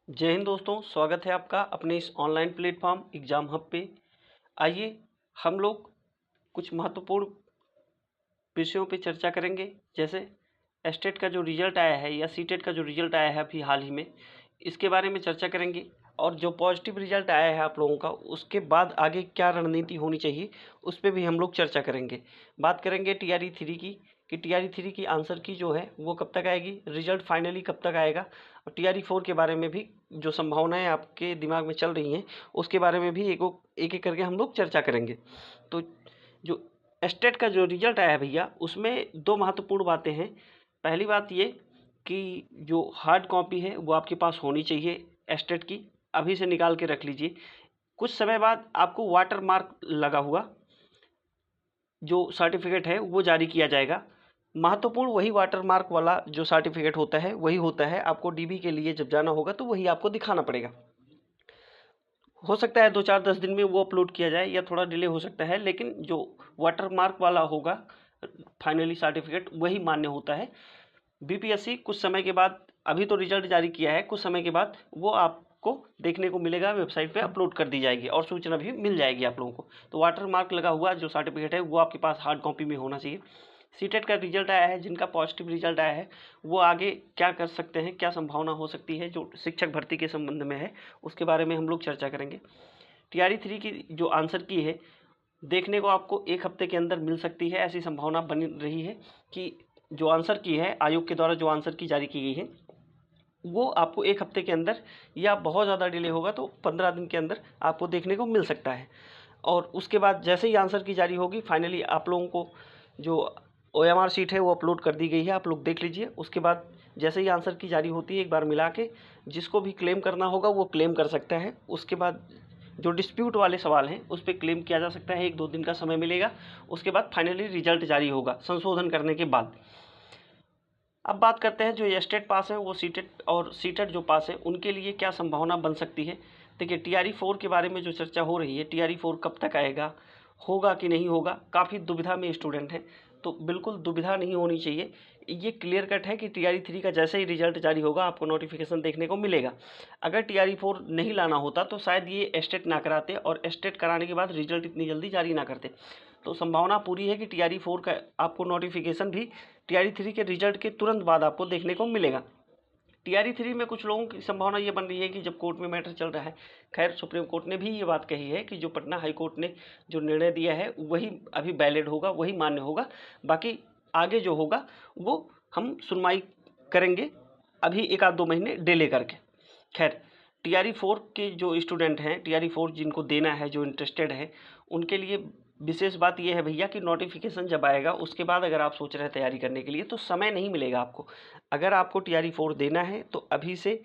जय हिंद दोस्तों, स्वागत है आपका अपने इस ऑनलाइन प्लेटफॉर्म एग्ज़ाम हब पे। आइए हम लोग कुछ महत्वपूर्ण विषयों पे चर्चा करेंगे। जैसे एस्टेट का जो रिजल्ट आया है या सीटेट का जो रिजल्ट आया है अभी हाल ही में, इसके बारे में चर्चा करेंगे। और जो पॉजिटिव रिजल्ट आया है आप लोगों का, उसके बाद आगे क्या रणनीति होनी चाहिए उस पे भी हम लोग चर्चा करेंगे। बात करेंगे टीआरई 3 की कि टीआरई 3 की आंसर की जो है वो कब तक आएगी, रिजल्ट फाइनली कब तक आएगा, और टीआरई 4 के बारे में भी जो संभावनाएं आपके दिमाग में चल रही हैं उसके बारे में भी एक एक करके हम लोग चर्चा करेंगे। तो जो एस्टेट का जो रिजल्ट आया है भैया, उसमें दो महत्वपूर्ण बातें हैं। पहली बात ये कि जो हार्ड कॉपी है वो आपके पास होनी चाहिए एस्टेट की, अभी से निकाल के रख लीजिए। कुछ समय बाद आपको वाटर मार्क लगा हुआ जो सर्टिफिकेट है वो जारी किया जाएगा। महत्वपूर्ण वही वाटर मार्क वाला जो सर्टिफिकेट होता है वही होता है। आपको डीबी के लिए जब जाना होगा तो वही आपको दिखाना पड़ेगा। हो सकता है 2-4-10 दिन में वो अपलोड किया जाए या थोड़ा डिले हो सकता है, लेकिन जो वाटर मार्क वाला होगा फाइनली सर्टिफिकेट वही मान्य होता है। बीपीएससी कुछ समय के बाद, अभी तो रिजल्ट जारी किया है, कुछ समय के बाद वो आपको देखने को मिलेगा, वेबसाइट पे अपलोड कर दी जाएगी और सूचना भी मिल जाएगी आप लोगों को। तो वाटर मार्क लगा हुआ जो सर्टिफिकेट है वो आपके पास हार्ड कॉपी में होना चाहिए। सीटेट का रिजल्ट आया है, जिनका पॉजिटिव रिजल्ट आया है वो आगे क्या कर सकते हैं, क्या संभावना हो सकती है जो शिक्षक भर्ती के संबंध में है, उसके बारे में हम लोग चर्चा करेंगे। टीआरई 3 की जो आंसर की है देखने को आपको 1 हफ्ते के अंदर मिल सकती है, ऐसी संभावना बनी रही है कि जो आंसर की है आयोग के द्वारा जो आंसर की जारी की गई है वो आपको 1 हफ्ते के अंदर, या बहुत ज़्यादा डिले होगा तो 15 दिन के अंदर आपको देखने को मिल सकता है। और उसके बाद जैसे ही आंसर की जारी होगी फाइनली आप लोगों को जो ओएमआर शीट है वो अपलोड कर दी गई है, आप लोग देख लीजिए। उसके बाद जैसे ही आंसर की जारी होती है एक बार मिला के जिसको भी क्लेम करना होगा वो क्लेम कर सकता है। उसके बाद जो डिस्प्यूट वाले सवाल हैं उस पर क्लेम किया जा सकता है, 1-2 दिन का समय मिलेगा। उसके बाद फाइनली रिजल्ट जारी होगा संशोधन करने के बाद। अब बात करते हैं जो एस्टेट पास है वो सीटेट और सीटेट जो पास है उनके लिए क्या संभावना बन सकती है। देखिए टीआरई 4 के बारे में जो चर्चा हो रही है, टीआरई 4 कब तक आएगा, होगा कि नहीं होगा, काफ़ी दुविधा में स्टूडेंट हैं। तो बिल्कुल दुविधा नहीं होनी चाहिए, ये क्लियर कट है कि टीआरई 3 का जैसे ही रिजल्ट जारी होगा आपको नोटिफिकेशन देखने को मिलेगा। अगर टीआरई 4 नहीं लाना होता तो शायद ये एस्टेट ना कराते और एस्टेट कराने के बाद रिजल्ट इतनी जल्दी जारी ना करते। तो संभावना पूरी है कि टीआरई 4 का आपको नोटिफिकेशन भी टीआरई 3 के रिजल्ट के तुरंत बाद आपको देखने को मिलेगा। टीआरई 3 में कुछ लोगों की संभावना ये बन रही है कि जब कोर्ट में मैटर चल रहा है, खैर सुप्रीम कोर्ट ने भी ये बात कही है कि जो पटना हाई कोर्ट ने जो निर्णय दिया है वही अभी वैलिड होगा, वही मान्य होगा। बाकी आगे जो होगा वो हम सुनवाई करेंगे अभी 1-2 महीने डिले करके। खैर टीआरई 4 के जो स्टूडेंट हैं, टीआरई 4 जिनको देना है, जो इंटरेस्टेड है, उनके लिए विशेष बात यह है भैया कि नोटिफिकेशन जब आएगा उसके बाद अगर आप सोच रहे हैं तैयारी करने के लिए तो समय नहीं मिलेगा आपको। अगर आपको टीआरई 4 देना है तो अभी से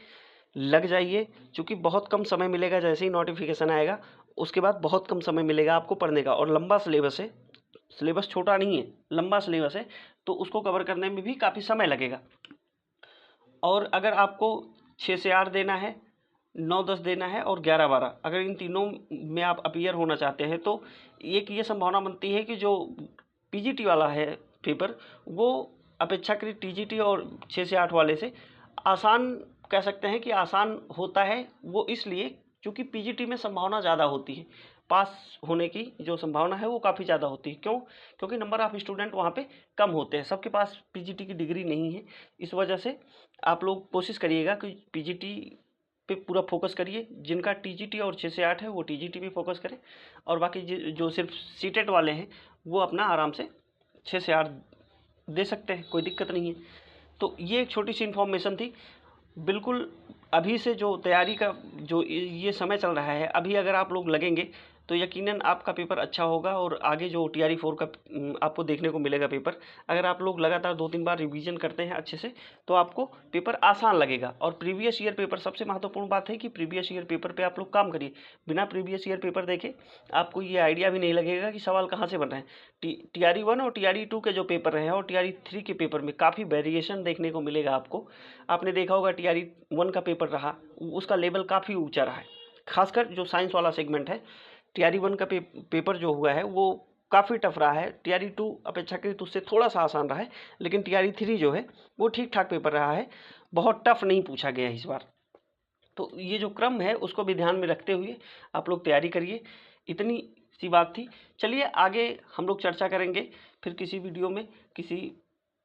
लग जाइए, क्योंकि बहुत कम समय मिलेगा। जैसे ही नोटिफिकेशन आएगा उसके बाद बहुत कम समय मिलेगा आपको पढ़ने का, और लंबा सिलेबस है, सिलेबस छोटा नहीं है, लंबा सिलेबस है, तो उसको कवर करने में भी काफ़ी समय लगेगा। और अगर आपको 6 से 8 देना है, 9-10 देना है और 11-12, अगर इन तीनों में आप अपीयर होना चाहते हैं तो एक ये संभावना बनती है कि जो पीजीटी वाला है पेपर वो अपेक्षाकृत टीजीटी और 6 से 8 वाले से आसान, कह सकते हैं कि आसान होता है। वो इसलिए क्योंकि पीजीटी में संभावना ज़्यादा होती है, पास होने की जो संभावना है वो काफ़ी ज़्यादा होती है। क्यों? क्योंकि नंबर ऑफ़ स्टूडेंट वहाँ पे कम होते हैं, सबके पास पीजीटी की डिग्री नहीं है। इस वजह से आप लोग कोशिश करिएगा कि पीजीटी पे पूरा फोकस करिए। जिनका टीजीटी और 6 से 8 है वो टीजीटी पे फोकस करें, और बाकी जो सिर्फ सीटेट वाले हैं वो अपना आराम से 6 से 8 दे सकते हैं, कोई दिक्कत नहीं है। तो ये एक छोटी सी इन्फॉर्मेशन थी। बिल्कुल अभी से जो तैयारी का जो ये समय चल रहा है, अभी अगर आप लोग लगेंगे तो यकीनन आपका पेपर अच्छा होगा, और आगे जो टीआरई 4 का आपको देखने को मिलेगा पेपर, अगर आप लोग लगातार 2-3 बार रिवीजन करते हैं अच्छे से तो आपको पेपर आसान लगेगा। और प्रीवियस ईयर पेपर, सबसे महत्वपूर्ण बात है कि प्रीवियस ईयर पेपर पे आप लोग काम करिए। बिना प्रीवियस ईयर पेपर देखे आपको ये आइडिया भी नहीं लगेगा कि सवाल कहाँ से बन रहे हैं। टीआरई 1 और टीआरई 2 के जो पेपर रहे हैं और टीआरई 3 के पेपर में काफ़ी वेरिएशन देखने को मिलेगा आपको। आपने देखा होगा टीआरई 1 का पेपर रहा, उसका लेवल काफ़ी ऊंचा रहा है, खासकर जो साइंस वाला सेगमेंट है। टीआरई 1 का पेपर जो हुआ है वो काफ़ी टफ रहा है। टीआरई 2 अपेक्षाकृत उससे थोड़ा सा आसान रहा है, लेकिन टीआरई 3 जो है वो ठीक ठाक पेपर रहा है, बहुत टफ नहीं पूछा गया इस बार। तो ये जो क्रम है उसको भी ध्यान में रखते हुए आप लोग तैयारी करिए। इतनी सी बात थी। चलिए आगे हम लोग चर्चा करेंगे फिर किसी वीडियो में किसी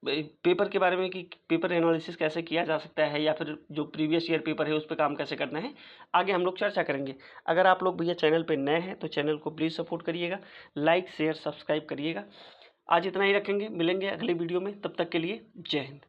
पेपर के बारे में कि पेपर एनालिसिस कैसे किया जा सकता है या फिर जो प्रीवियस ईयर पेपर है उस पर काम कैसे करना है, आगे हम लोग चर्चा करेंगे। अगर आप लोग भैया चैनल पे नए हैं तो चैनल को प्लीज़ सपोर्ट करिएगा, लाइक शेयर सब्सक्राइब करिएगा। आज इतना ही रखेंगे, मिलेंगे अगले वीडियो में, तब तक के लिए जय हिंद।